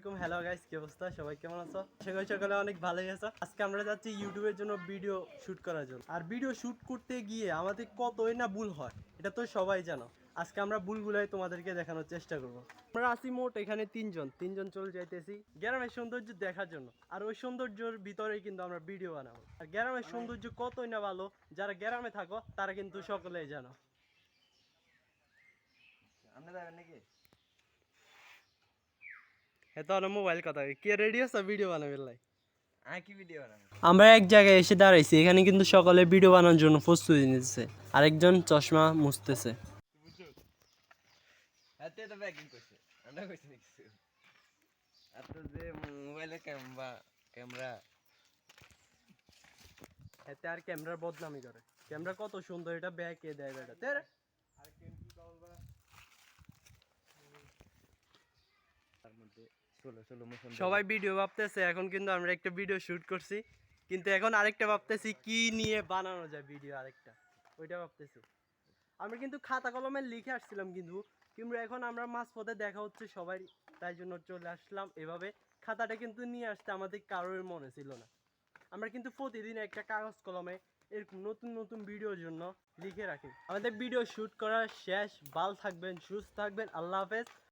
আলাইকুম। Hello guys, কি অবস্থা? সবাই কেমন আছো? সকালে অনেক ভালোই আছো। আজকে আমরা যাচ্ছি ইউটিউবের জন্য ভিডিও শুট করার জন্য। আর ভিডিও শুট করতে গিয়ে আমাদের কতই না ভুল হয়, এটা তো সবাই জানো। আজকে আমরা ভুলগুলাই তোমাদেরকে দেখানোর চেষ্টা করব। আমরা আছি মোট এখানে তিনজন চলে যাইতেছি গ্রামের সৌন্দর্য দেখার জন্য। আর ওই সৌন্দর্যের ভিতরেই কিন্তু আমরা ভিডিও বানাবো। আর গ্রামের সৌন্দর্য কতই না ভালো, যারা গ্রামে থাকো তারা কিন্তু সকলেই জানো। মোবাইল কথা কি রেডি আছে ভিডিও বানাবে লাই। আমরা এক জায়গায় এসে দাঁড়াইছি, এখানে কিন্তু সকলে ভিডিও বানানোর জন্য প্রস্তুতি নিতেছে। আরেকজন চশমা মুছতেছে। এতে আর ক্যামেরার বদনামি করে। ক্যামেরা কত সুন্দর, এটা ব্যাকে দেয় বেটা তেরে। সবাই ভিডিও ভাবতেছে, এখন কিন্তু আমরা একটা ভিডিও শুট করছি, কিন্তু এখন আরেকটা ভাবতেছি কি নিয়ে বানানো যায় ভিডিও আরেকটা, ওইটা ভাবতেছি। আমরা কিন্তু খাতা কলমে লিখে আসছিলাম, কিন্তু এখন আমরা মাঝপথে দেখা হচ্ছে সবাই, তাই জন্য চলে আসলাম এভাবে। খাতাটা কিন্তু নিয়ে আসতে আমাদের কারোর মনে ছিল না। আমরা কিন্তু প্রতিদিন একটা কাগজ কলমে এরকম নতুন নতুন ভিডিওর জন্য লিখে রাখি। আমাদের ভিডিও শুট করা শেষ। ভালো থাকবেন, সুস্থ থাকবেন, আল্লাহ হাফেজ।